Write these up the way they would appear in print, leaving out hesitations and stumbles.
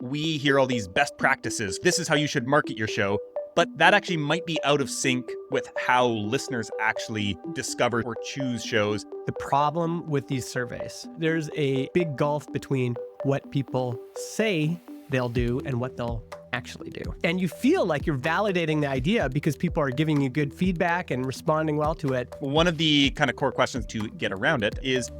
we hear all these best practices. This is how you should market your show. But that actually might be out of sync with how listeners actually discover or choose shows. The problem with these surveys, there's a big gulf between what people say they'll do and what they'll actually do. And you feel like you're validating the idea because people are giving you good feedback and responding well to it. One of the kind of core questions to get around it is,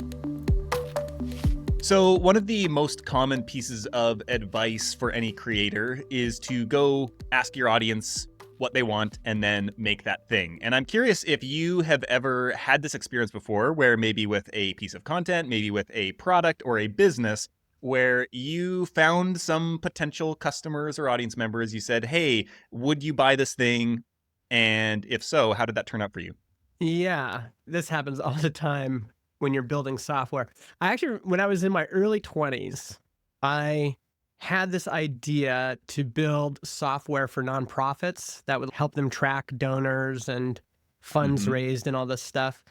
so one of the most common pieces of advice for any creator is to go ask your audience what they want and then make that thing. And I'm curious if you have ever had this experience before where maybe with a piece of content, maybe with a product or a business, where you found some potential customers or audience members, you said, hey, would you buy this thing? And if so, how did that turn out for you? Yeah, this happens all the time when you're building software. When I was in my early 20s, I had this idea to build software for nonprofits that would help them track donors and funds raised and all this stuff.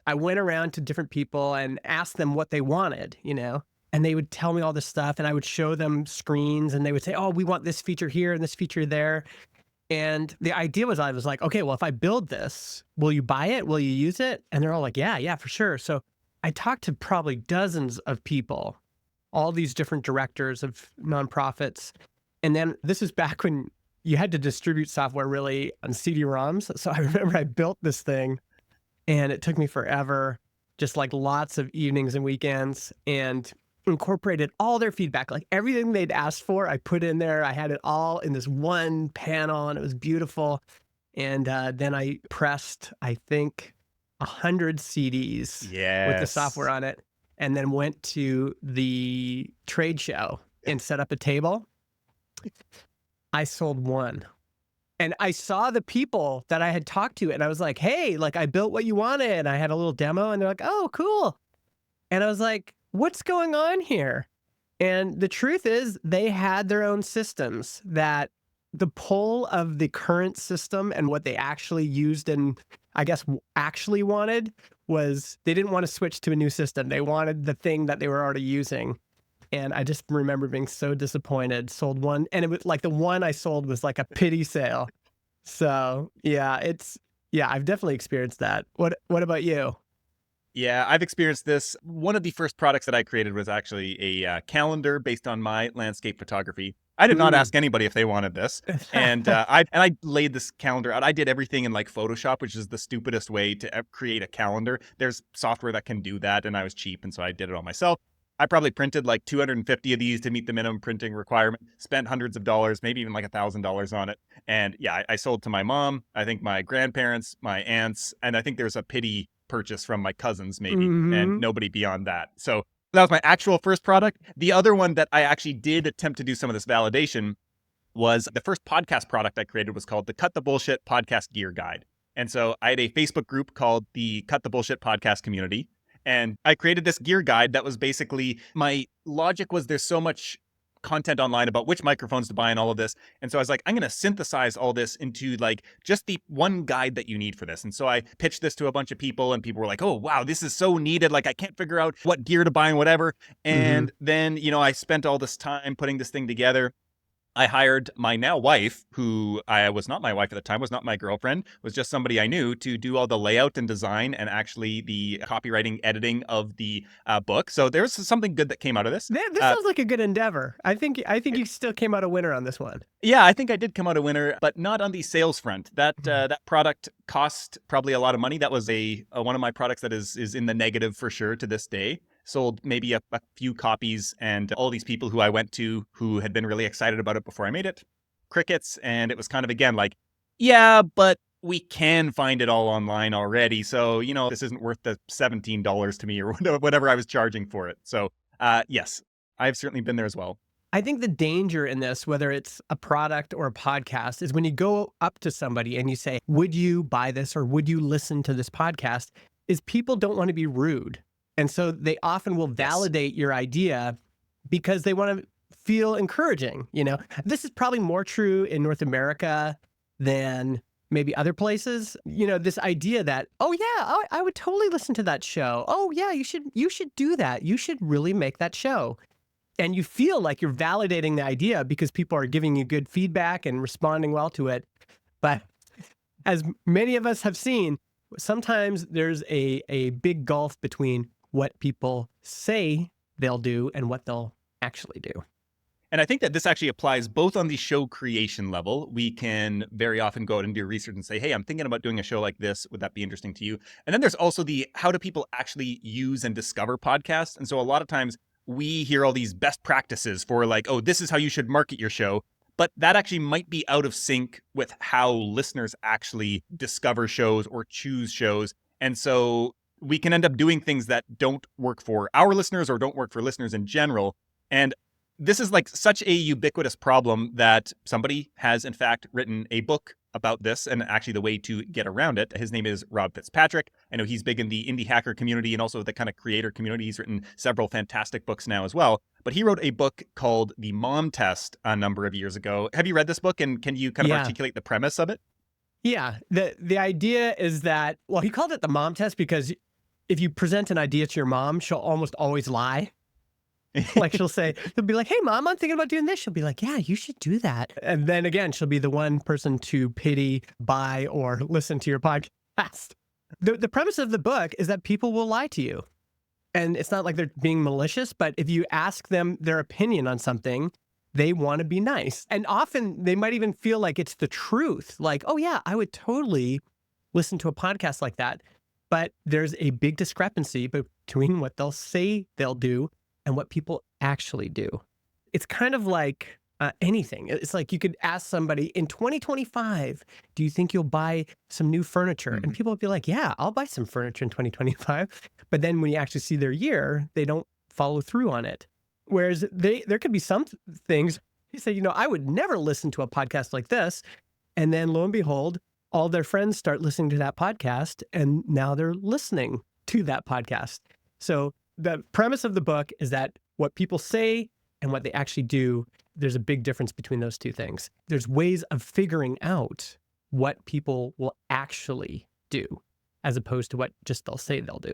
I went around to different people and asked them what they wanted, and they would tell me all this stuff, and I would show them screens, and they would say, oh, we want this feature here and this feature there. And the idea was, I was like, okay, well, if I build this, will you buy it? Will you use it? And they're all like, yeah, for sure. So I talked to probably dozens of people, all these different directors of nonprofits. And then this is back when you had to distribute software really on CD-ROMs. So I remember I built this thing and it took me forever, just like lots of evenings and weekends, and incorporated all their feedback, like everything they'd asked for, I put in there. I had it all in this one panel and it was beautiful. And then I pressed, I think, 100 CDs with the software on it, and then went to the trade show and set up a table. I sold one. And I saw the people that I had talked to, and I was like, hey, like I built what you wanted. And I had a little demo, and they're like, oh, cool. And I was like, what's going on here? And the truth is, they had their own systems that the pull of the current system and what they actually used and I guess actually wanted was they didn't want to switch to a new system. They wanted the thing that they were already using. And I just remember being so disappointed. Sold one, and it was like the one I sold was like a pity sale. So yeah, I've definitely experienced that. What about you? Yeah, I've experienced this. One of the first products that I created was actually a calendar based on my landscape photography. I did not ask anybody if they wanted this. And I laid this calendar out. I did everything in like Photoshop, which is the stupidest way to create a calendar. There's software that can do that, and I was cheap, and so I did it all myself. I probably printed like 250 of these to meet the minimum printing requirement, spent hundreds of dollars, maybe even like $1,000 on it. And yeah, I sold to my mom, I think my grandparents, my aunts, and I think there's a pity purchase from my cousins maybe, and nobody beyond that. So that was my actual first product. The other one that I actually did attempt to do some of this validation was the first podcast product I created was called the Cut the Bullshit Podcast Gear Guide. And so I had a Facebook group called the Cut the Bullshit Podcast Community. And I created this gear guide that was basically, my logic was there's so much content online about which microphones to buy and all of this. And so I was like, I'm going to synthesize all this into like just the one guide that you need for this. And so I pitched this to a bunch of people, and people were like, oh, wow, this is so needed. Like I can't figure out what gear to buy and whatever. And then, I spent all this time putting this thing together. I hired my now wife, who I was not my wife at the time, was not my girlfriend, was just somebody I knew, to do all the layout and design and actually the copywriting, editing of the book. So there's something good that came out of this. This sounds like a good endeavor. I think you still came out a winner on this one. Yeah, I think I did come out a winner, but not on the sales front. That product cost probably a lot of money. That was one of my products that is in the negative for sure to this day. Sold maybe a few copies, and all these people who I went to who had been really excited about it before I made it, crickets. And it was kind of, again, like, yeah, but we can find it all online already. So, this isn't worth the $17 to me or whatever I was charging for it. So, yes, I've certainly been there as well. I think the danger in this, whether it's a product or a podcast, is when you go up to somebody and you say, would you buy this or would you listen to this podcast, is people don't want to be rude. And so they often will validate your idea because they want to feel encouraging. This is probably more true in North America than maybe other places. This idea that, oh yeah, I would totally listen to that show. Oh yeah, you should do that. You should really make that show. And you feel like you're validating the idea because people are giving you good feedback and responding well to it. But as many of us have seen, sometimes there's a big gulf between what people say they'll do and what they'll actually do. And I think that this actually applies both on the show creation level. We can very often go out and do research and say, hey, I'm thinking about doing a show like this. Would that be interesting to you? And then there's also the how do people actually use and discover podcasts? And so a lot of times we hear all these best practices for like, oh, this is how you should market your show. But that actually might be out of sync with how listeners actually discover shows or choose shows. And so we can end up doing things that don't work for our listeners or don't work for listeners in general. And this is like such a ubiquitous problem that somebody has in fact written a book about this and actually the way to get around it. His name is Rob Fitzpatrick. I know he's big in the indie hacker community and also the kind of creator community. He's written several fantastic books now as well. But he wrote a book called The Mom Test a number of years ago. Have you read this book, and can you kind of articulate the premise of it? Yeah. The idea is that, well, he called it the mom test because if you present an idea to your mom, she'll almost always lie. Like she'll be like, hey, mom, I'm thinking about doing this. She'll be like, yeah, you should do that. And then again, she'll be the one person to pity, buy, or listen to your podcast. The premise of the book is that people will lie to you. And it's not like they're being malicious, but if you ask them their opinion on something, they want to be nice. And often they might even feel like it's the truth. Like, oh yeah, I would totally listen to a podcast like that. But there's a big discrepancy between what they'll say they'll do and what people actually do. It's kind of like anything. It's like you could ask somebody in 2025, do you think you'll buy some new furniture? Mm-hmm. And people will be like, yeah, I'll buy some furniture in 2025. But then when you actually see their year, they don't follow through on it. Whereas there could be some things you say, I would never listen to a podcast like this. And then lo and behold, all their friends start listening to that podcast. And now they're listening to that podcast. So the premise of the book is that what people say and what they actually do, there's a big difference between those two things. There's ways of figuring out what people will actually do as opposed to what just they'll say they'll do.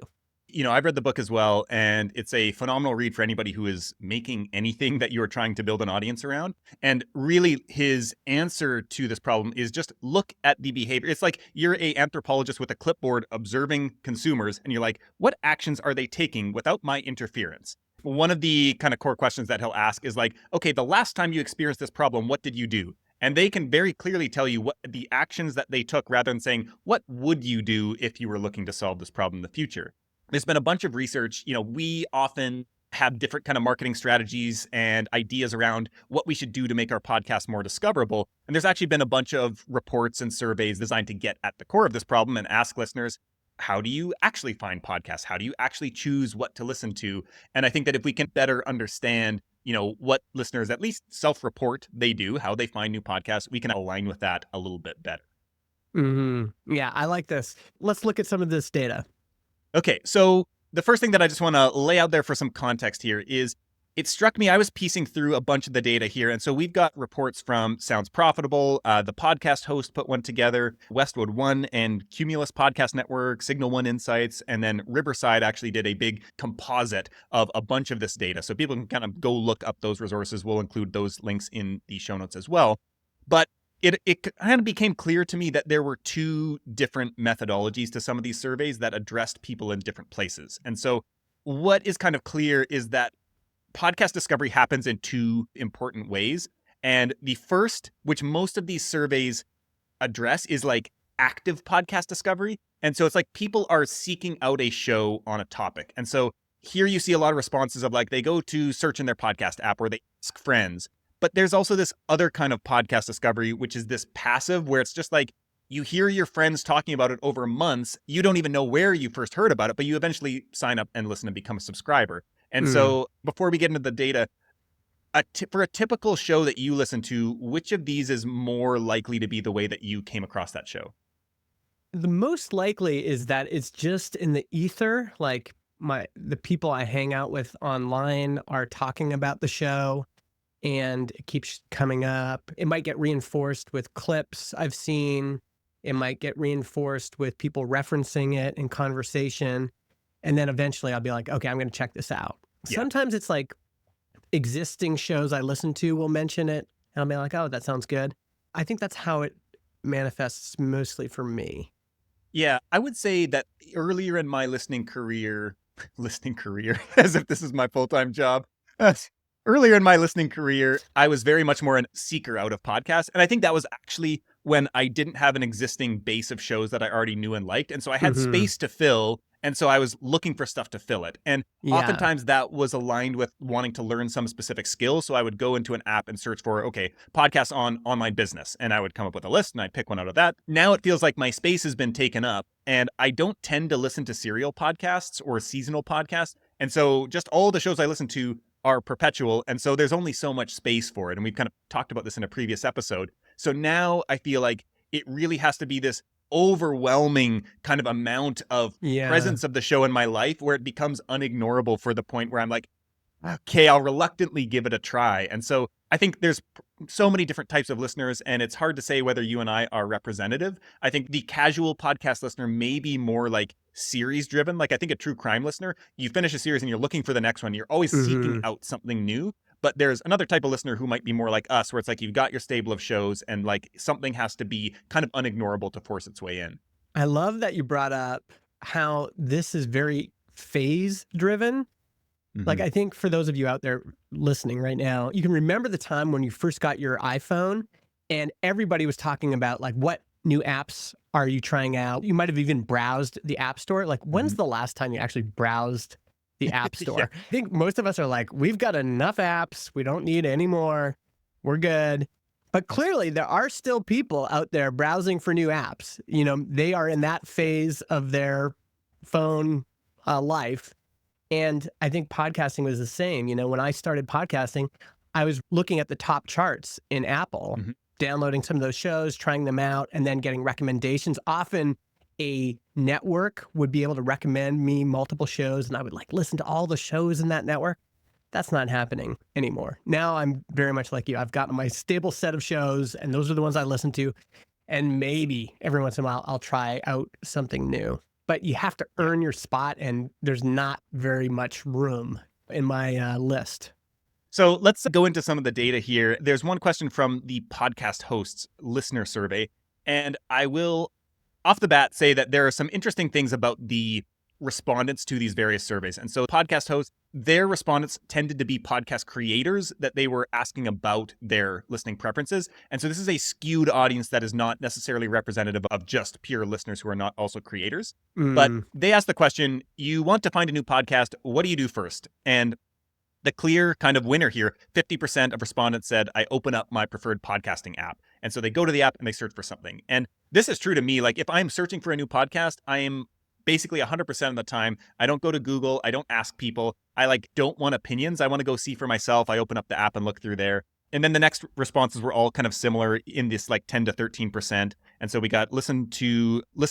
I've read the book as well, and it's a phenomenal read for anybody who is making anything that you are trying to build an audience around. And really, his answer to this problem is just look at the behavior. It's like you're an anthropologist with a clipboard observing consumers, and you're like, what actions are they taking without my interference? One of the kind of core questions that he'll ask is like, okay, the last time you experienced this problem, what did you do? And they can very clearly tell you what the actions that they took rather than saying, what would you do if you were looking to solve this problem in the future? There's been a bunch of research. We often have different kind of marketing strategies and ideas around what we should do to make our podcast more discoverable. And there's actually been a bunch of reports and surveys designed to get at the core of this problem and ask listeners, how do you actually find podcasts? How do you actually choose what to listen to? And I think that if we can better understand, what listeners at least self-report they do, how they find new podcasts, we can align with that a little bit better. Mm-hmm. Yeah, I like this. Let's look at some of this data. Okay, so the first thing that I just want to lay out there for some context here is it struck me, I was piecing through a bunch of the data here. And so we've got reports from Sounds Profitable, the Podcast Host put one together, Westwood One and Cumulus Podcast Network, Signal One Insights, and then Riverside actually did a big composite of a bunch of this data. So people can kind of go look up those resources. We'll include those links in the show notes as well. But it kind of became clear to me that there were two different methodologies to some of these surveys that addressed people in different places. And so what is kind of clear is that podcast discovery happens in two important ways. And the first, which most of these surveys address, is like active podcast discovery. And so it's like people are seeking out a show on a topic. And so here you see a lot of responses of like they go to search in their podcast app or they ask friends. But there's also this other kind of podcast discovery, which is this passive, where it's just like you hear your friends talking about it over months. You don't even know where you first heard about it, but you eventually sign up and listen and become a subscriber. And so before we get into the data, for a typical show that you listen to, which of these is more likely to be the way that you came across that show? The most likely is that it's just in the ether. Like the people I hang out with online are talking about the show. And it keeps coming up. It might get reinforced with clips I've seen. It might get reinforced with people referencing it in conversation. And then eventually I'll be like, okay, I'm going to check this out. Yeah. Sometimes it's like existing shows I listen to will mention it, and I'll be like, oh, that sounds good. I think that's how it manifests mostly for me. Yeah, I would say that earlier in my listening career, listening career, as if this is my full-time job. Uh, Earlier in my listening career, I was very much more a seeker out of podcasts. And I think that was actually when I didn't have an existing base of shows that I already knew and liked. And so I had Hmm. space to fill. And so I was looking for stuff to fill it. And Yeah. oftentimes that was aligned with wanting to learn some specific skill. So I would go into an app and search for, okay, podcasts on online business. And I would come up with a list and I'd pick one out of that. Now it feels like my space has been taken up and I don't tend to listen to serial podcasts or seasonal podcasts. And so just all the shows I listen to are perpetual. And so there's only so much space for it. And we've kind of talked about this in a previous episode. So now I feel like it really has to be this overwhelming kind of amount of Yeah. presence of the show in my life where it becomes unignorable for the point where I'm like, okay, I'll reluctantly give it a try. And so I think there's so many different types of listeners, and it's hard to say whether you and I are representative. I think the casual podcast listener may be more like series driven. Like I think a true crime listener, you finish a series and you're looking for the next one. You're always seeking Hmm. out something new. But there's another type of listener who might be more like us, where it's like you've got your stable of shows and like something has to be kind of unignorable to force its way in. I love that you brought up how this is very phase driven. Like, Mm-hmm. I think for those of you out there listening right now, you can remember the time when you first got your iPhone and everybody was talking about like what new apps are you trying out? You might have even browsed the App Store. Like, Mm-hmm. when's the last time you actually browsed the App Yeah. Store? I think most of us are like, we've got enough apps. We don't need any more. We're good. But clearly, there are still people out there browsing for new apps. You know, they are in that phase of their phone life, and I think podcasting was the same. You know, when I started podcasting, I was looking at the top charts in Apple, Mm-hmm. downloading some of those shows, trying them out, and then getting recommendations. Often a network would be able to recommend me multiple shows, and I would like listen to all the shows in that network. That's not happening anymore. Now I'm very much like you. I've got my stable set of shows, and those are the ones I listen to. And maybe every once in a while I'll try out something new. But you have to Yeah. earn your spot, and there's not very much room in my list. So let's go into some of the data here. There's one question from the podcast hosts listener survey, and I will off the bat say that there are some interesting things about the respondents to these various surveys. And so podcast hosts, their respondents tended to be podcast creators that they were asking about their listening preferences. And so this is a skewed audience that is not necessarily representative of just pure listeners who are not also creators. But Mm, they asked the question, you want to find a new podcast, what do you do first? And the clear kind of winner here, 50% of respondents said, I open up my preferred podcasting app. And so they go to the app and they search for something. And this is true to me. Like if I'm searching for a new podcast, I am basically 100% of the time, I don't go to Google. I don't ask people. I like don't want opinions. I want to go see for myself. I open up the app and look through there. And then the next responses were all kind of similar in this like 10 to 13%. And so we got listen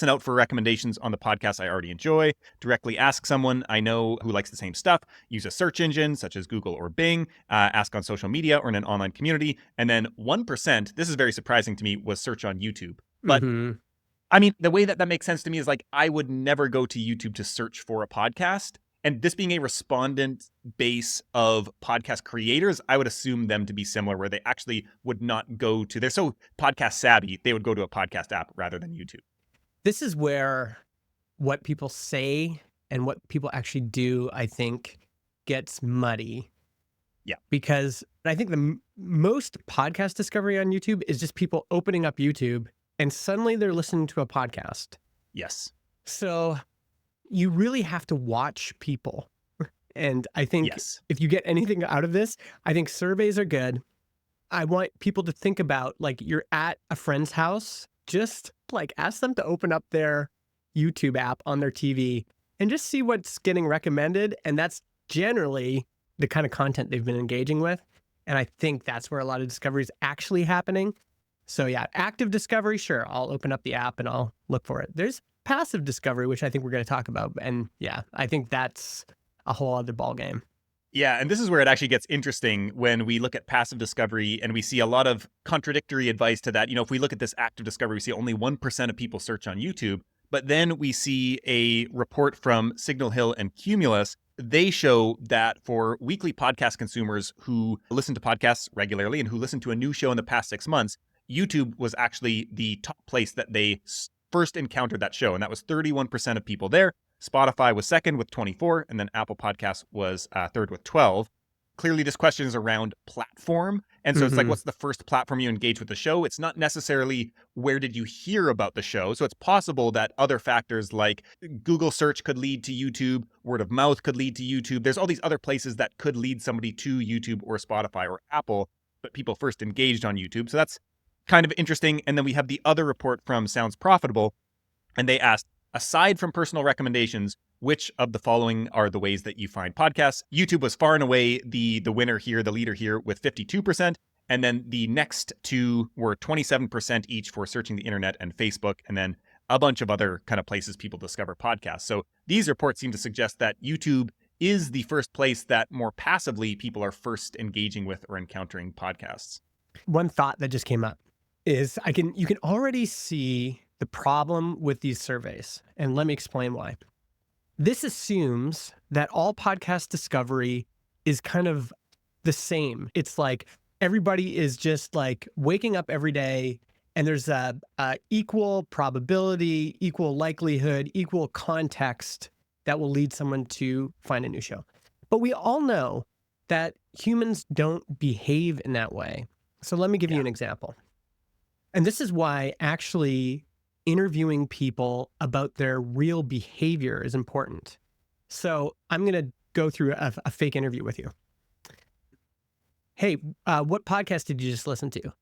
out for recommendations on the podcasts I already enjoy, directly ask someone I know who likes the same stuff, use a search engine such as Google or Bing, ask on social media or in an online community. And then 1%, this is very surprising to me, was search on YouTube. But hmm. I mean, the way that that makes sense to me is like I would never go to YouTube to search for a podcast. And this being a respondent base of podcast creators, I would assume them to be similar, where they actually would not go to, they're so podcast savvy, they would go to a podcast app rather than YouTube. This is where what people say and what people actually do, I think, gets muddy. Yeah. Because I think the most podcast discovery on YouTube is just people opening up YouTube and suddenly they're listening to a podcast. Yes. So you really have to watch people. And I think Yes. if you get anything out of this, I think surveys are good. I want people to think about like you're at a friend's house, just like ask them to open up their YouTube app on their TV and just see what's getting recommended. And that's generally the kind of content they've been engaging with. And I think that's where a lot of discovery is actually happening. So yeah, active discovery, sure, I'll open up the app and I'll look for it. There's passive discovery, which I think we're going to talk about. And yeah, I think that's a whole other ballgame. Yeah, and this is where it actually gets interesting when we look at passive discovery and we see a lot of contradictory advice to that. You know, if we look at this active discovery, we see only 1% of people search on YouTube. But then we see a report from Signal Hill and Cumulus they show that for weekly podcast consumers who listen to podcasts regularly and who listen to a new show in the past 6 months, YouTube was actually the top place that they first encountered that show. And that was 31% of people there. Spotify was second with 24, and then Apple Podcasts was third with 12. Clearly, this question is around platform. And so it's like, what's the first platform you engage with the show? It's not necessarily where did you hear about the show. So it's possible that other factors like Google search could lead to YouTube, word of mouth could lead to YouTube. There's all these other places that could lead somebody to YouTube or Spotify or Apple, but people first engaged on YouTube. So that's kind of interesting. And then we have the other report from Sounds Profitable, and they asked, aside from personal recommendations, which of the following are the ways that you find podcasts? YouTube was far and away the winner here, the leader here with 52%. And then the next two were 27% each for searching the internet and Facebook, and then a bunch of other kind of places people discover podcasts. So these reports seem to suggest that YouTube is the first place that more passively people are first engaging with or encountering podcasts. One thought that just came up is you can already see the problem with these surveys. And let me explain why. This assumes that all podcast discovery is kind of the same. It's like everybody is just like waking up every day and there's a equal probability, equal likelihood, equal context that will lead someone to find a new show. But we all know that humans don't behave in that way. So let me give you an example. And this is why actually interviewing people about their real behavior is important. So I'm going to go through a fake interview with you. Hey, what podcast did you just listen to?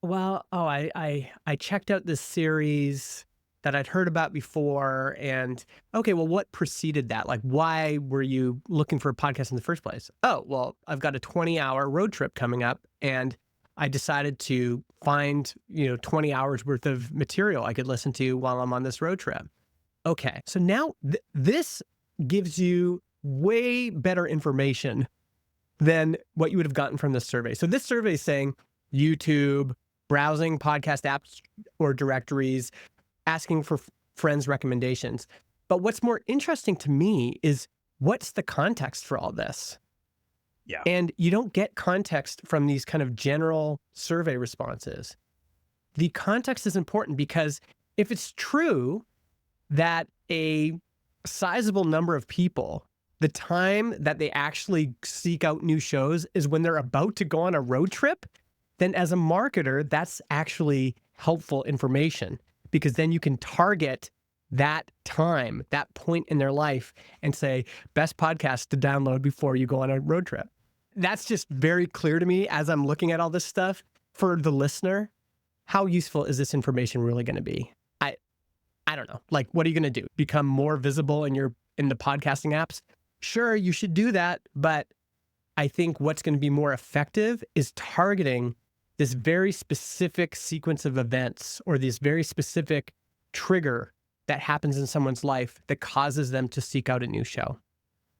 Well, I checked out this series that I'd heard about before. And okay, well, what preceded that? Like, why were you looking for a podcast in the first place? Oh, well, I've got a 20-hour road trip coming up, and I decided to find, 20 hours worth of material I could listen to while I'm on this road trip. Okay, so now this gives you way better information than what you would have gotten from this survey. So this survey is saying YouTube, browsing podcast apps or directories, asking for friends' recommendations. But what's more interesting to me is what's the context for all this? Yeah. And you don't get context from these kind of general survey responses. The context is important because if it's true that a sizable number of people, the time that they actually seek out new shows is when they're about to go on a road trip, then as a marketer, that's actually helpful information, because then you can target that time, that point in their life, and say, best podcast to download before you go on a road trip. That's just very clear to me as I'm looking at all this stuff. For the listener, how useful is this information really going to be? I don't know. Like, what are you going to do? Become more visible in the podcasting apps? Sure, you should do that. But I think what's going to be more effective is targeting this very specific sequence of events or this very specific trigger that happens in someone's life that causes them to seek out a new show.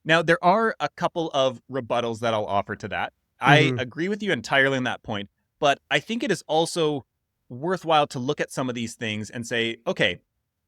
Now, there are a couple of rebuttals that I'll offer to that. I agree with you entirely on that point, but I think it is also worthwhile to look at some of these things and say, okay,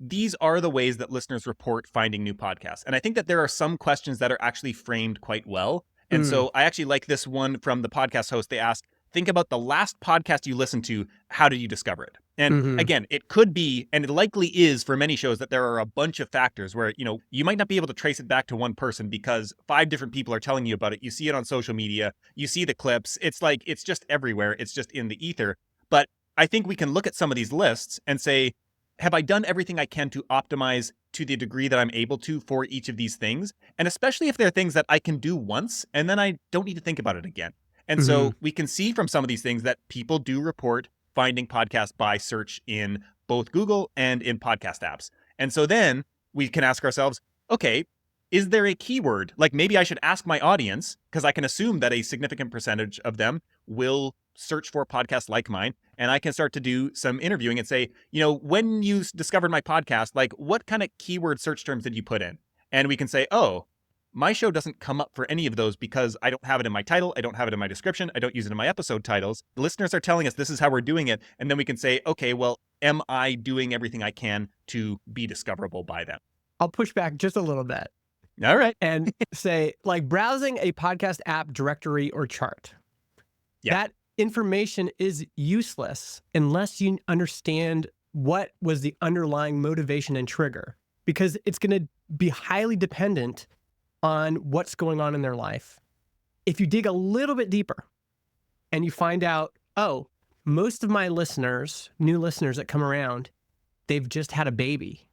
these are the ways that listeners report finding new podcasts. And I think that there are some questions that are actually framed quite well. And so I actually like this one from the podcast host. They asked, think about the last podcast you listened to. How did you discover it? And again, it could be, and it likely is for many shows, that there are a bunch of factors where, you might not be able to trace it back to one person because 5 different people are telling you about it. You see it on social media, you see the clips. It's like, it's just everywhere. It's just in the ether. But I think we can look at some of these lists and say, have I done everything I can to optimize to the degree that I'm able to for each of these things? And especially if they're things that I can do once and then I don't need to think about it again. And so we can see from some of these things that people do report finding podcasts by search in both Google and in podcast apps. And so then we can ask ourselves, okay, is there a keyword? Like maybe I should ask my audience, because I can assume that a significant percentage of them will search for podcasts like mine. And I can start to do some interviewing and say, when you discovered my podcast, like what kind of keyword search terms did you put in? And we can say, oh, my show doesn't come up for any of those because I don't have it in my title. I don't have it in my description. I don't use it in my episode titles. The listeners are telling us this is how we're doing it. And then we can say, okay, well, am I doing everything I can to be discoverable by them? I'll push back just a little bit. All right. and say, like, browsing a podcast app directory or chart. Yeah. That information is useless unless you understand what was the underlying motivation and trigger, because it's going to be highly dependent on what's going on in their life. If you dig a little bit deeper and you find out, oh, most of my listeners, new listeners that come around, they've just had a baby.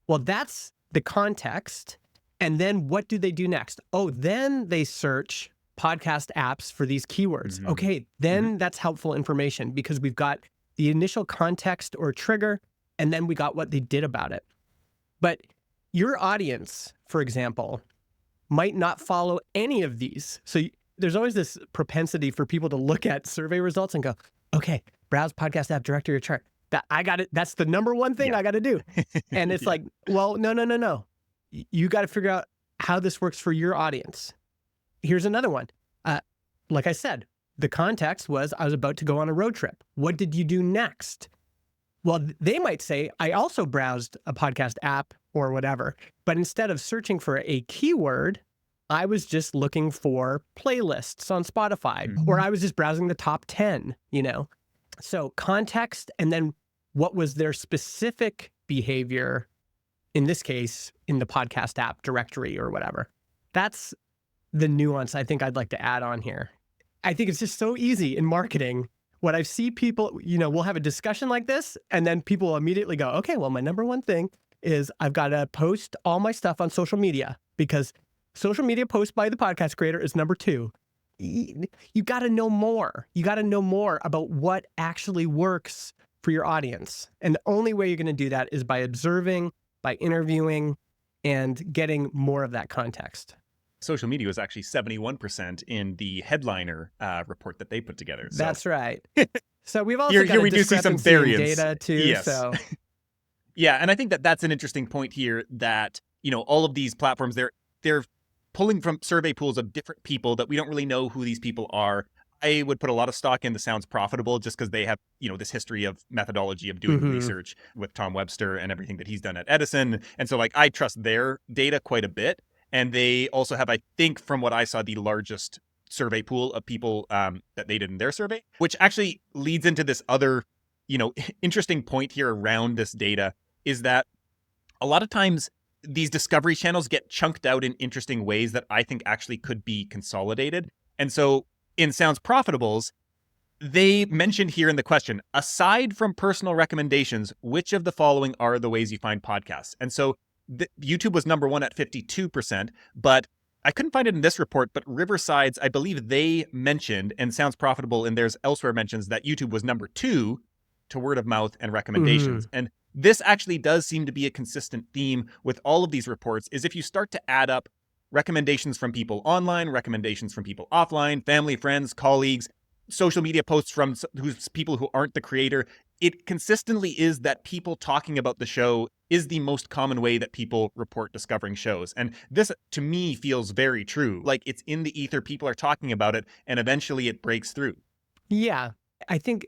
Well, that's the context. And then what do they do next? Oh, then they search podcast apps for these keywords. Mhm. Okay, then that's helpful information because we've got the initial context or trigger, and then we got what they did about it. But your audience, for example, might not follow any of these. So there's always this propensity for people to look at survey results and go, okay, browse podcast app directory or chart. That I got it. That's the number one thing I got to do. And it's like, well, no. You got to figure out how this works for your audience. Here's another one. Like I said, the context was I was about to go on a road trip. What did you do next? Well, they might say, I also browsed a podcast app or whatever, but instead of searching for a keyword, I was just looking for playlists on Spotify, or I was just browsing the top 10, So context, and then what was their specific behavior, in this case, in the podcast app directory or whatever. That's the nuance I think I'd like to add on here. I think it's just so easy in marketing. When I see people, we'll have a discussion like this, and then people will immediately go, okay, well, my number one thing is I've got to post all my stuff on social media, because social media post by the podcast creator is number 2. You got to know more. You got to know more about what actually works for your audience. And the only way you're going to do that is by observing, by interviewing, and getting more of that context. Social media was actually 71% in the headliner report that they put together. So. That's right. So we've also got here a we do see some discrepancy in variance. data too. Yes. So yeah, and I think that that's an interesting point here, that all of these platforms, they're pulling from survey pools of different people that we don't really know who these people are. I would put a lot of stock in the Sounds Profitable, just because they have, this history of methodology of doing research with Tom Webster and everything that he's done at Edison. And so I trust their data quite a bit. And they also have, I think, from what I saw, the largest survey pool of people that they did in their survey, which actually leads into this other, interesting point here around this data, is that a lot of times these discovery channels get chunked out in interesting ways that I think actually could be consolidated. And so in Sounds Profitables, they mentioned here in the question, aside from personal recommendations, which of the following are the ways you find podcasts? And so YouTube was number 1 at 52%, but I couldn't find it in this report, but Riverside's, I believe they mentioned, and Sounds Profitable in theirs elsewhere mentions, that YouTube was number 2 to word of mouth and recommendations. And this actually does seem to be a consistent theme with all of these reports, is if you start to add up recommendations from people online, recommendations from people offline, family, friends, colleagues, social media posts from people who aren't the creator, it consistently is that people talking about the show is the most common way that people report discovering shows. And this, to me, feels very true. Like it's in the ether, people are talking about it, and eventually it breaks through. Yeah, I think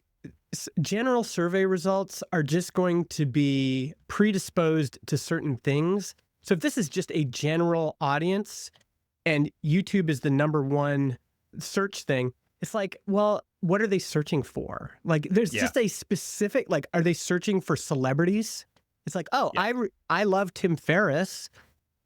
general survey results are just going to be predisposed to certain things. So if this is just a general audience and YouTube is the number 1 search thing, it's like, well, what are they searching for? Like, there's just a specific, like, are they searching for celebrities? It's like, oh, I love Tim Ferriss.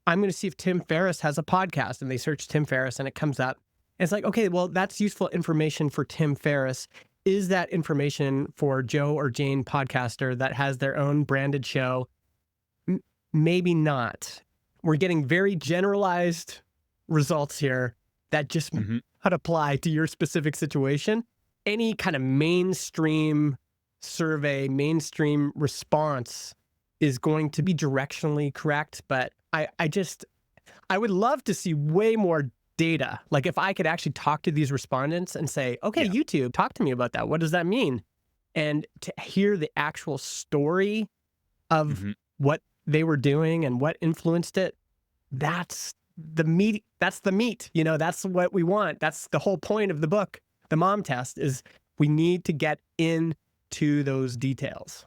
I'm going to see if Tim Ferriss has a podcast. And they search Tim Ferriss and it comes up. And it's like, okay, well, that's useful information for Tim Ferriss. Is that information for Joe or Jane podcaster that has their own branded show? Maybe not. We're getting very generalized results here that just could apply to your specific situation. Any kind of mainstream survey, mainstream response is going to be directionally correct. But I would love to see way more data. Like if I could actually talk to these respondents and say, okay, YouTube, talk to me about that. What does that mean? And to hear the actual story of what they were doing and what influenced it, that's the meat. That's the meat. That's what we want. That's the whole point of the book, The Mom Test, is we need to get into those details.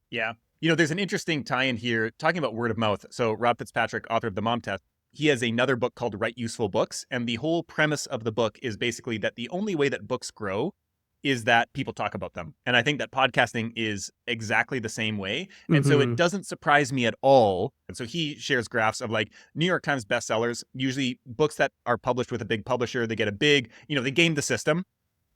Yeah. There's an interesting tie-in here talking about word of mouth. So Rob Fitzpatrick, author of The Mom Test, he has another book called Write Useful Books. And the whole premise of the book is basically that the only way that books grow is that people talk about them. And I think that podcasting is exactly the same way. And so it Mm-hmm. doesn't surprise me at all. And so he shares graphs of like New York Times bestsellers, usually books that are published with a big publisher. They get a big, they game the system.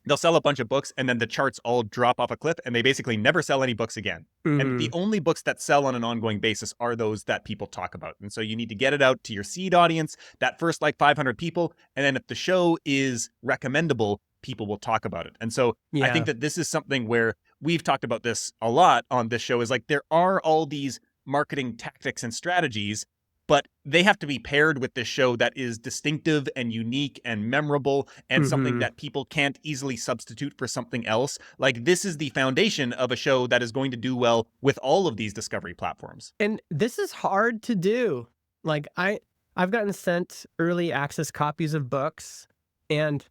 They'll sell a bunch of books and then the charts all drop off a cliff and they basically never sell any books again. And Mm-hmm. the only books that sell on an ongoing basis are those that people talk about. And so you need to get it out to your seed audience, that first like 500 people. And then if the show is recommendable, people will talk about it. And so I think Yeah. that this is something where we've talked about this a lot on this show is like there are all these marketing tactics and strategies, but they have to be paired with this show that is distinctive and unique and memorable and something Mm-hmm. that people can't easily substitute for something else. Like this is the foundation of a show that is going to do well with all of these discovery platforms. And this is hard to do. Like I've gotten sent early access copies of books, and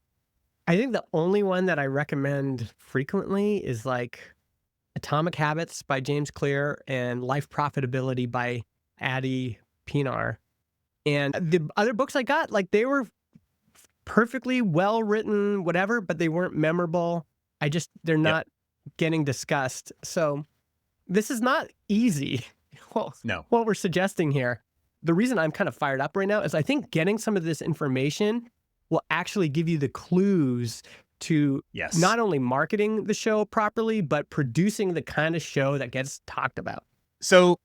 I think the only one that I recommend frequently is like Atomic Habits by James Clear and Life Profitability by Addie Pinar. And the other books I got, like they were perfectly well written, whatever, but they weren't memorable. They're Yep. not getting discussed. So this is not easy. Well, No. what we're suggesting here, the reason I'm kind of fired up right now is I think getting some of this information will actually give you the clues to Yes. not only marketing the show properly, but producing the kind of show that gets talked about. So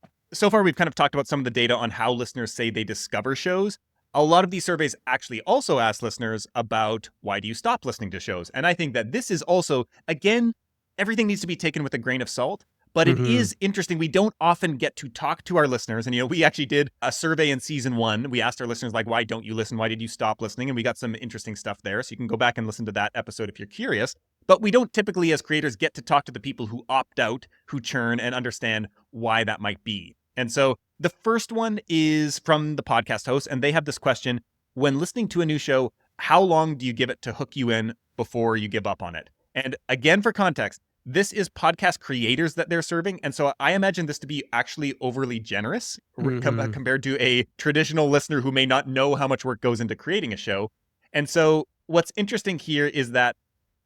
far we've kind of talked about some of the data on how listeners say they discover shows. A lot of these surveys actually also ask listeners about why do you stop listening to shows? And I think that this is also, again, everything needs to be taken with a grain of salt. But it Mhm. is interesting. We don't often get to talk to our listeners. And, we actually did a survey in season 1. We asked our listeners, like, why don't you listen? Why did you stop listening? And we got some interesting stuff there. So you can go back and listen to that episode if you're curious. But we don't typically, as creators, get to talk to the people who opt out, who churn, and understand why that might be. And so the first one is from the podcast host. And they have this question: when listening to a new show, how long do you give it to hook you in before you give up on it? And again, for context, this is podcast creators that they're serving. And so I imagine this to be actually overly generous Mhm. compared to a traditional listener who may not know how much work goes into creating a show. And so what's interesting here is that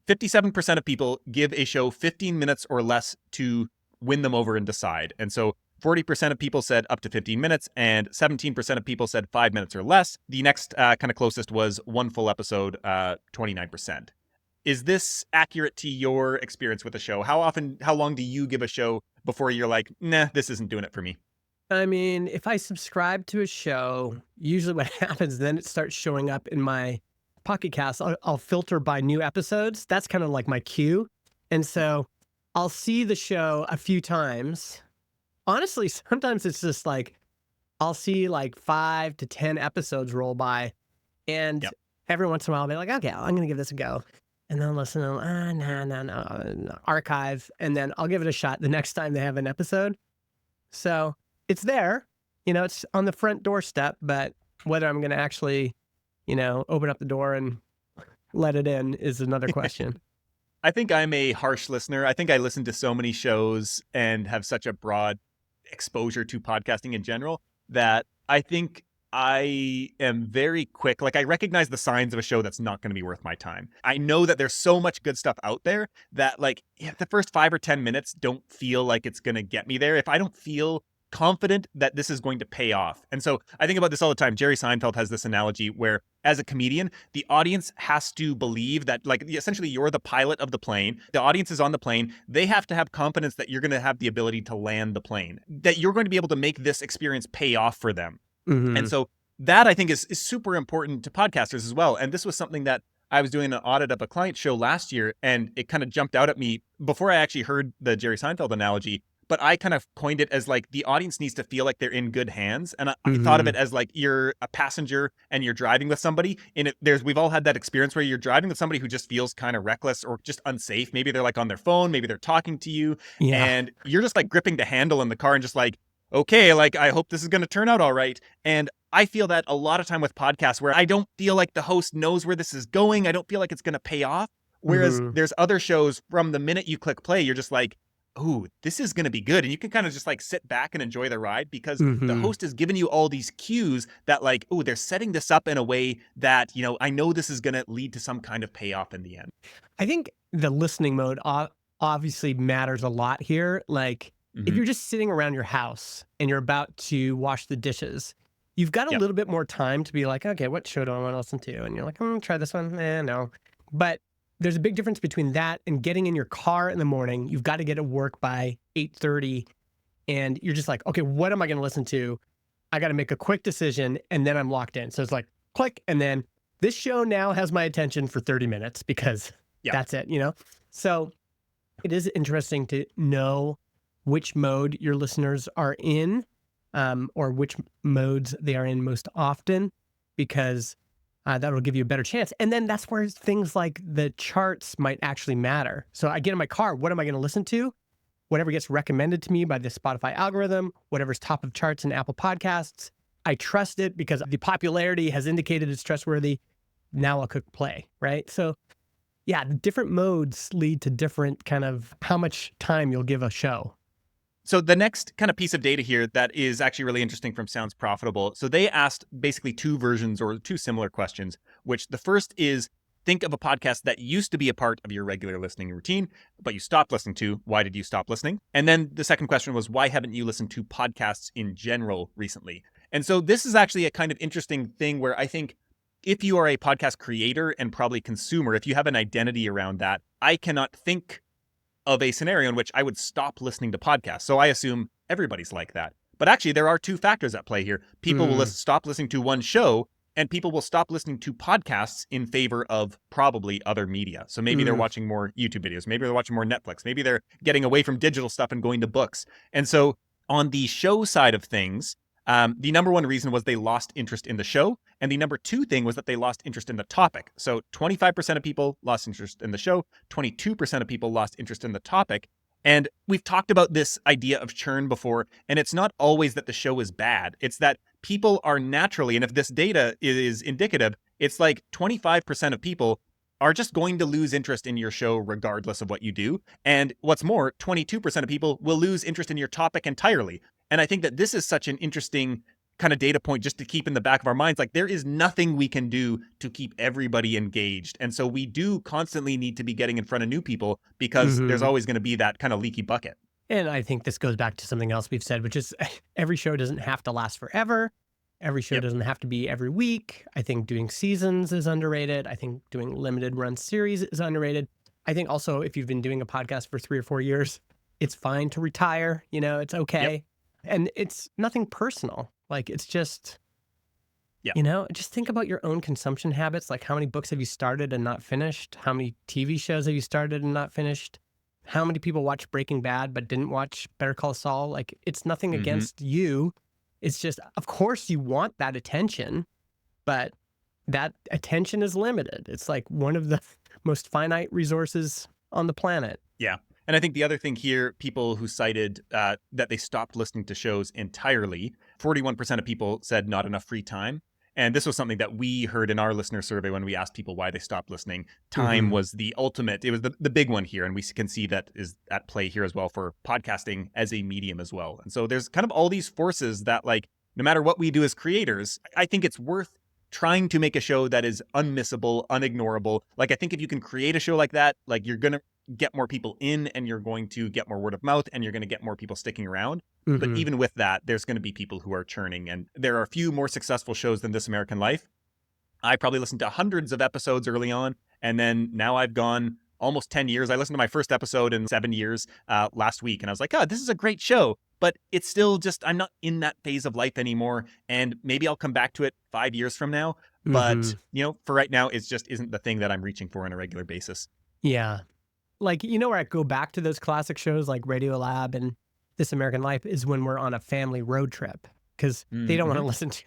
57% of people give a show 15 minutes or less to win them over and decide. And so 40% of people said up to 15 minutes, and 17% of people said 5 minutes or less. The next kind of closest was one full episode, 29%. Is this accurate to your experience with the show? How long do you give a show before you're like, nah, this isn't doing it for me? I mean, if I subscribe to a show, usually what happens then it starts showing up in my Pocket Cast. I'll filter by new episodes. That's kind of like my queue. And so I'll see the show a few times. Honestly, sometimes it's just like I'll see like 5 to 10 episodes roll by, and Yep. every once in a while I'll be like, okay, I'm gonna give this a go. And then I'll listen to no, archive, and then I'll give it a shot the next time they have an episode. So it's there, it's on the front doorstep, but whether I'm gonna actually, open up the door and let it in is another question. I think I'm a harsh listener. I think I listen to so many shows and have such a broad exposure to podcasting in general that I think I am very quick. Like I recognize the signs of a show that's not going to be worth my time. I know that there's so much good stuff out there that the first 5 or 10 minutes don't feel like it's going to get me there if I don't feel confident that this is going to pay off. And so I think about this all the time. Jerry Seinfeld has this analogy where as a comedian, the audience has to believe that essentially you're the pilot of the plane. The audience is on the plane. They have to have confidence that you're going to have the ability to land the plane, that you're going to be able to make this experience pay off for them. Mm-hmm. And so that I think is super important to podcasters as well. And this was something that I was doing an audit of a client show last year, and it kind of jumped out at me before I actually heard the Jerry Seinfeld analogy. But I kind of coined it as like the audience needs to feel like they're in good hands. And I thought of it as like you're a passenger and you're driving with somebody. And we've all had that experience where you're driving with somebody who just feels kind of reckless or just unsafe. Maybe they're like on their phone, maybe they're talking to you, Yeah. and you're just like gripping the handle in the car and just like, okay, like I hope this is going to turn out all right. And I feel that a lot of time with podcasts where I don't feel like the host knows where this is going. I don't feel like it's going to pay off. Whereas Mm-hmm. there's other shows from the minute you click play, you're just like, "Ooh, this is gonna be good." And you can kind of just like sit back and enjoy the ride because the Hmm. host has given you all these cues that like, "Oh, they're setting this up in a way that, I know this is gonna lead to some kind of payoff in the end." I think the listening mode obviously matters a lot here. Like, if Mhm. you're just sitting around your house and you're about to wash the dishes, you've got a Yep. little bit more time to be like, okay, what show do I want to listen to? And you're like, I'm gonna try this one. No. But there's a big difference between that and getting in your car in the morning. You've got to get to work by 8:30, and you're just like, okay, what am I gonna listen to? I got to make a quick decision, and then I'm locked in. So it's like click, and then this show now has my attention for 30 minutes because Yep. that's it. So it is interesting to know which mode your listeners are in, or which modes they are in most often, because that will give you a better chance. And then that's where things like the charts might actually matter. So I get in my car, what am I going to listen to? Whatever gets recommended to me by the Spotify algorithm, whatever's top of charts in Apple Podcasts. I trust it because the popularity has indicated it's trustworthy. Now I'll click play, right? So yeah, the different modes lead to different kind of how much time you'll give a show. So the next kind of piece of data here that is actually really interesting from Sounds Profitable. So they asked basically two versions or two similar questions, which the first is think of a podcast that used to be a part of your regular listening routine, but you stopped listening to. Why did you stop listening? And then the second question was, why haven't you listened to podcasts in general recently? And so this is actually a kind of interesting thing where I think if you are a podcast creator and probably consumer, if you have an identity around that, I cannot think of a scenario in which I would stop listening to podcasts. So I assume everybody's like that. But actually, there are two factors at play here. People will Mm, stop listening to one show, and people will stop listening to podcasts in favor of probably other media. So maybe they're mm, watching more YouTube videos. Maybe they're watching more Netflix. Maybe they're getting away from digital stuff and going to books. And so on the show side of things, the number one reason was they lost interest in the show. And the number two thing was that they lost interest in the topic. So 25% of people lost interest in the show, 22% of people lost interest in the topic. And we've talked about this idea of churn before, and it's not always that the show is bad. It's that people are naturally, and if this data is indicative, it's like 25% of people are just going to lose interest in your show regardless of what you do. And what's more, 22% of people will lose interest in your topic entirely. And I think that this is such an interesting kind of data point just to keep in the back of our minds. Like there is nothing we can do to keep everybody engaged. And so we do constantly need to be getting in front of new people because there's hmm always going to be that kind of leaky bucket. And I think this goes back to something else we've said, which is every show doesn't have to last forever. Every show Yep. doesn't have to be every week. I think doing seasons is underrated. I think doing limited run series is underrated. I think also if you've been doing a podcast for 3 or 4 years, it's fine to retire. It's Yep. okay. And it's nothing personal. Like it's just, Yeah. just think about your own consumption habits. Like how many books have you started and not finished? How many TV shows have you started and not finished? How many people watched Breaking Bad but didn't watch Better Call Saul? Like it's nothing Hmm. against you. It's just, of course, you want that attention, but that attention is limited. It's like one of the most finite resources on the planet. Yeah. And I think the other thing here, people who cited that they stopped listening to shows entirely, 41% of people said not enough free time. And this was something that we heard in our listener survey when we asked people why they stopped listening. Time Hmm. was the ultimate, it was the big one here. And we can see that is at play here as well for podcasting as a medium as well. And so there's kind of all these forces that, like, no matter what we do as creators, I think it's worth trying to make a show that is unmissable, unignorable. Like, I think if you can create a show like that, like, you're going to get more people in and you're going to get more word of mouth and you're going to get more people sticking around. But Hmm. even with that, there's going to be people who are churning. And there are a few more successful shows than This American Life. I probably listened to hundreds of episodes early on. And then now I've gone almost 10 years. I listened to my first episode in 7 years last week. And I was like, oh, this is a great show. But it's still just, I'm not in that phase of life anymore. And maybe I'll come back to it 5 years from now. But, Hmm. for right now, it just isn't the thing that I'm reaching for on a regular basis. Yeah. Like, where I go back to those classic shows like Radio Lab and This American Life is when we're on a family road trip because they don't want Mm-hmm. to listen to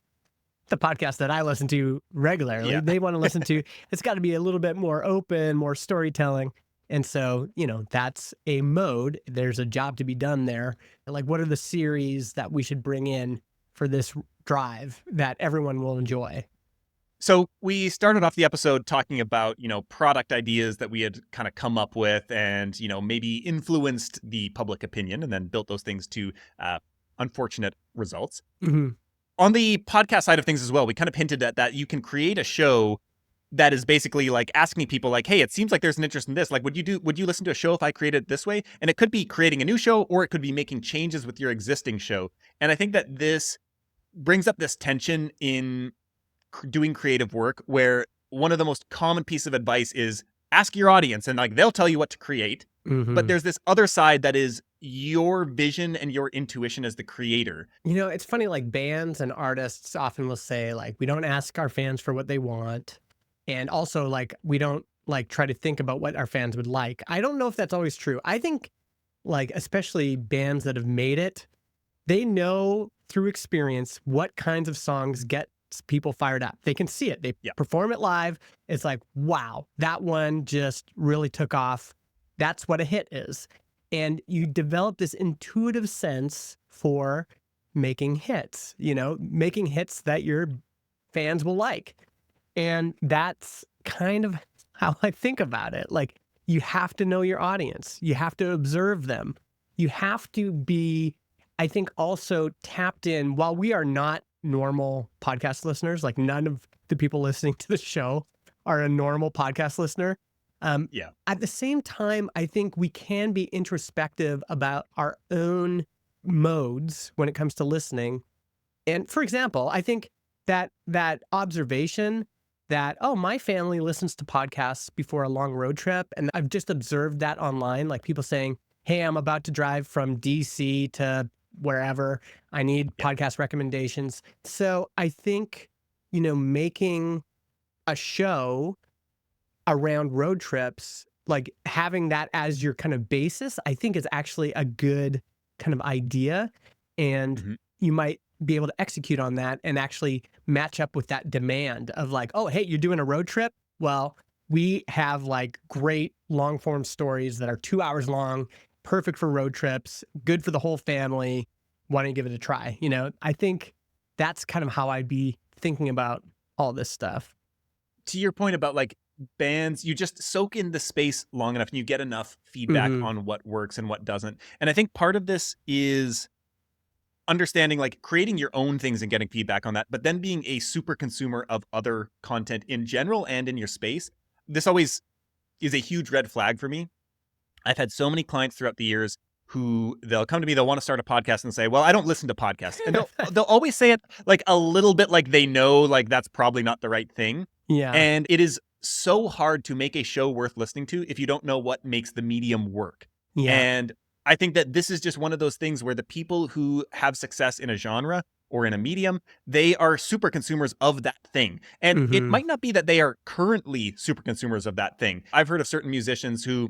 the podcast that I listen to regularly. Yeah. They want to listen to, it's got to be a little bit more open, more storytelling. And so, that's a mode. There's a job to be done there. Like, what are the series that we should bring in for this drive that everyone will enjoy? So we started off the episode talking about, product ideas that we had kind of come up with and, maybe influenced the public opinion and then built those things to unfortunate results. Mhm. On the podcast side of things as well, we kind of hinted at that you can create a show that is basically like asking people like, hey, it seems like there's an interest in this. Like, would you listen to a show if I created it this way? And it could be creating a new show, or it could be making changes with your existing show. And I think that this brings up this tension in doing creative work where one of the most common piece of advice is ask your audience and like they'll tell you what to create. But Mhm. there's this other side that is your vision and your intuition as the creator. It's funny, like bands and artists often will say, like, we don't ask our fans for what they want. And also, like, we don't like try to think about what our fans would like. I don't know if that's always true. I think, like, especially bands that have made it, they know through experience what kinds of songs get people fired up. They can see it. They Yeah. perform it live. It's like, wow, that one just really took off. That's what a hit is. And you develop this intuitive sense for making hits, making hits that your fans will like. And that's kind of how I think about it. Like, you have to know your audience, you have to observe them, you have to be, I think, also tapped in. While we are not normal podcast listeners, like none of the people listening to the show are a normal podcast listener. Yeah. At the same time, I think we can be introspective about our own modes when it comes to listening. And for example, I think that observation that, oh, my family listens to podcasts before a long road trip. And I've just observed that online, like people saying, hey, I'm about to drive from DC to wherever. I need Yeah. podcast recommendations. So I think, making a show around road trips, like having that as your kind of basis, I think is actually a good kind of idea. And Mhm. you might be able to execute on that and actually match up with that demand of like, oh, hey, you're doing a road trip? Well, we have like great long form stories that are 2 hours long, perfect for road trips, good for the whole family. Why don't you give it a try? I think that's kind of how I'd be thinking about all this stuff. To your point about like bands, you just soak in the space long enough and you get enough feedback Hmm. on what works and what doesn't. And I think part of this is understanding like creating your own things and getting feedback on that, but then being a super consumer of other content in general and in your space. This always is a huge red flag for me. I've had so many clients throughout the years who they'll come to me, they'll want to start a podcast and say, "Well, I don't listen to podcasts." And they'll always say it like a little bit like they know like that's probably not the right thing. Yeah. And it is so hard to make a show worth listening to if you don't know what makes the medium work. Yeah. And I think that this is just one of those things where the people who have success in a genre or in a medium, they are super consumers of that thing. And it Hmm. might not be that they are currently super consumers of that thing. I've heard of certain musicians who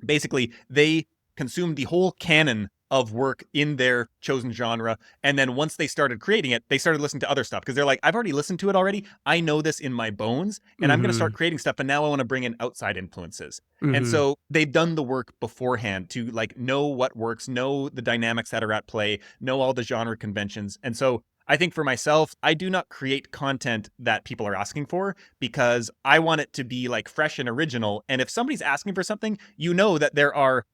basically they consumed the whole canon of work in their chosen genre, and then once they started creating it, they started listening to other stuff because they're like, I've already listened to it already, I know this in my bones, and I'm going to start Hmm. creating stuff, and now I want to bring in outside influences. And Hmm. so they've done the work beforehand to like know what works, know the dynamics that are at play, know all the genre conventions. And so I think for myself, I do not create content that people are asking for because I want it to be like fresh and original. And if somebody's asking for something, you know that there are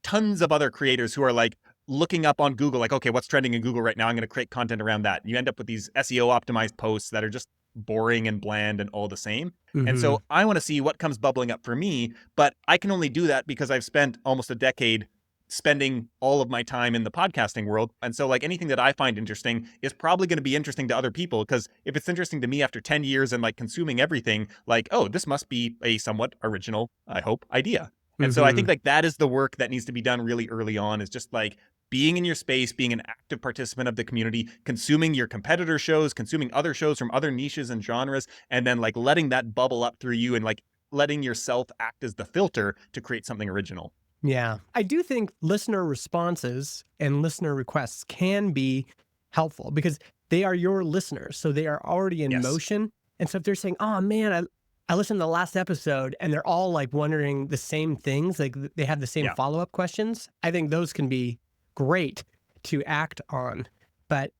tons of other creators who are like looking up on Google, like, okay, what's trending in Google right now? I'm going to create content around that. And you end up with these SEO optimized posts that are just boring and bland and all the same. And Hmm. so I want to see what comes bubbling up for me, but I can only do that because I've spent almost a decade spending all of my time in the podcasting world. And so like anything that I find interesting is probably going to be interesting to other people because if it's interesting to me after 10 years and like consuming everything, like, oh, this must be a somewhat original, I hope, idea. And so I think Hmm. like that is the work that needs to be done really early on is just like being in your space, being an active participant of the community, consuming your competitor shows, consuming other shows from other niches and genres, and then like letting that bubble up through you and like letting yourself act as the filter to create something original. Yeah. I do think listener responses and listener requests can be helpful because they are your listeners. So they are already in Yes. motion. And so if they're saying, oh man, I listened to the last episode and they're all like wondering the same things, like they have the same Yeah. follow up questions, I think those can be great to act on. But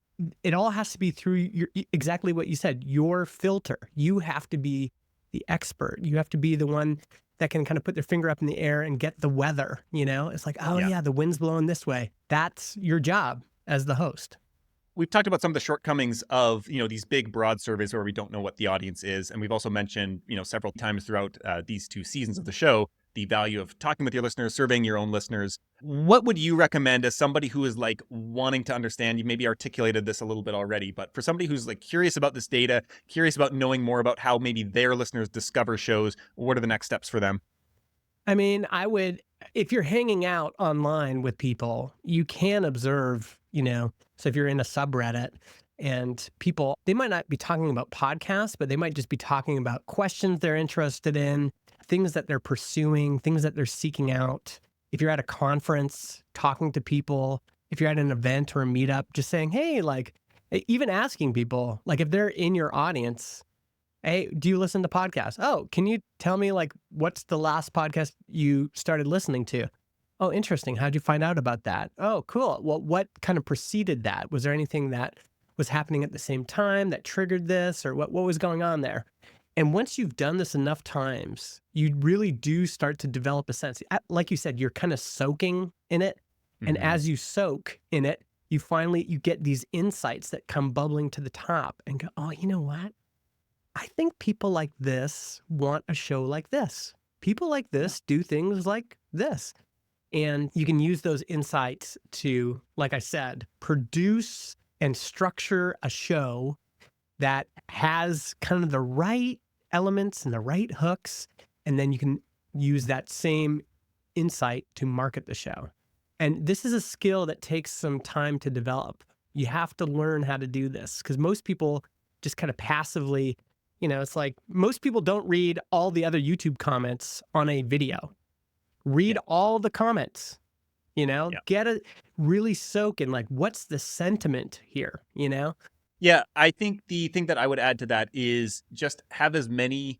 it all has to be through exactly what you said, your filter. You have to be the expert. You have to be the one that can kind of put their finger up in the air and get the weather, It's like, oh Yeah. yeah, the wind's blowing this way. That's your job as the host. We've talked about some of the shortcomings of, these big broad surveys where we don't know what the audience is. And we've also mentioned, several times throughout these 2 seasons of the show, the value of talking with your listeners, surveying your own listeners. What would you recommend as somebody who is like wanting to understand? You maybe articulated this a little bit already, but for somebody who's like curious about this data, curious about knowing more about how maybe their listeners discover shows, what are the next steps for them? I mean, if you're hanging out online with people, you can observe, so if you're in a subreddit and people, they might not be talking about podcasts, but they might just be talking about questions they're interested in, things that they're pursuing, things that they're seeking out. If you're at a conference, talking to people, if you're at an event or a meetup, just saying, hey, like, even asking people, like if they're in your audience, hey, do you listen to podcasts? Oh, can you tell me like what's the last podcast you started listening to? Oh, interesting. How'd you find out about that? Oh, cool. Well, what kind of preceded that? Was there anything that was happening at the same time that triggered this, or what was going on there? And once you've done this enough times, you really do start to develop a sense. Like you said, you're kind of soaking in it. And Mhm. as you soak in it, you get these insights that come bubbling to the top and go, oh, you know what? I think people like this want a show like this. People like this do things like this. And you can use those insights to, like I said, produce and structure a show that has kind of the right elements and the right hooks. And then you can use that same insight to market the show. And this is a skill that takes some time to develop. You have to learn how to do this because most people just kind of passively, it's like most people don't read all the other YouTube comments on a video. Read Yeah. all the comments, Yeah. really soak in like, what's the sentiment here, Yeah, I think the thing that I would add to that is just have as many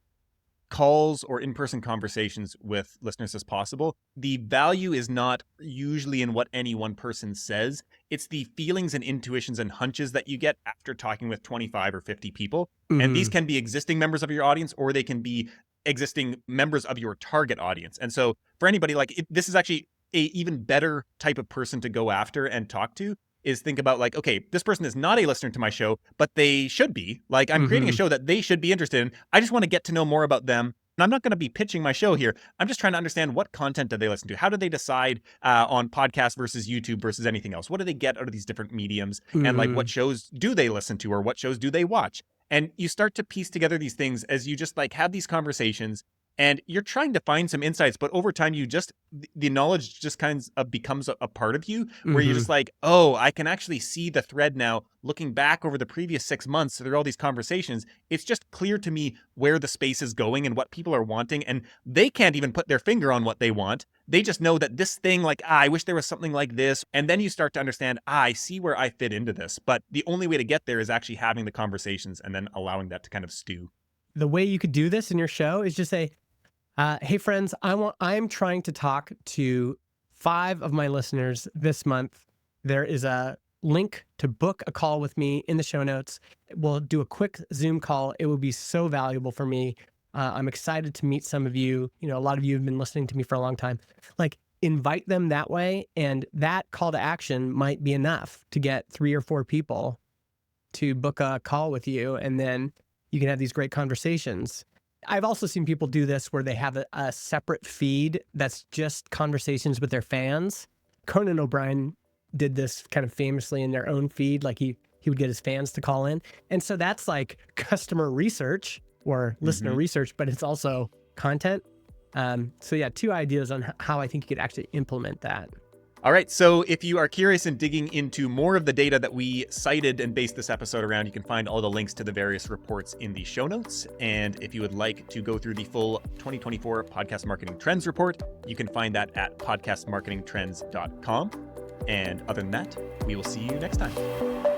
calls or in-person conversations with listeners as possible. The value is not usually in what any one person says. It's the feelings and intuitions and hunches that you get after talking with 25 or 50 people. And these Mm-hmm. can be existing members of your audience, or they can be existing members of your target audience. And so for anybody, this is actually a even better type of person to go after and talk to, is think about like, okay, this person is not a listener to my show, but they should be. Like, I'm creating a Mm-hmm. show that they should be interested in. I just want to get to know more about them. And I'm not going to be pitching my show here. I'm just trying to understand what content do they listen to? How do they decide on podcast versus YouTube versus anything else? What do they get out of these different mediums? And like, Mm-hmm. what shows do they listen to, or what shows do they watch? And you start to piece together these things as you just like have these conversations, and you're trying to find some insights, but over time the knowledge just kind of becomes a part of you, where you're Mm-hmm. just like, oh, I can actually see the thread now. Looking back over the previous 6 months through all these conversations, it's just clear to me where the space is going and what people are wanting, and they can't even put their finger on what they want. They just know that this thing, like, I wish there was something like this. And then you start to understand, I see where I fit into this. But the only way to get there is actually having the conversations and then allowing that to kind of stew. The way you could do this in your show is just say, hey friends, I'm trying to talk to 5 of my listeners this month. There is a link to book a call with me in the show notes. We'll do a quick Zoom call. It will be so valuable for me. I'm excited to meet some of you. A lot of you have been listening to me for a long time. Like, invite them that way, and that call to action might be enough to get 3 or 4 people to book a call with you, and then you can have these great conversations. I've also seen people do this where they have a separate feed that's just conversations with their fans. Conan O'Brien did this kind of famously in their own feed. Like he would get his fans to call in. And so that's like customer research or listener research, but it's also content. So yeah, 2 ideas on how I think you could actually implement that. All right, so if you are curious and digging into more of the data that we cited and based this episode around, you can find all the links to the various reports in the show notes. And if you would like to go through the full 2024 Podcast Marketing Trends report, you can find that at podcastmarketingtrends.com. And other than that, we will see you next time.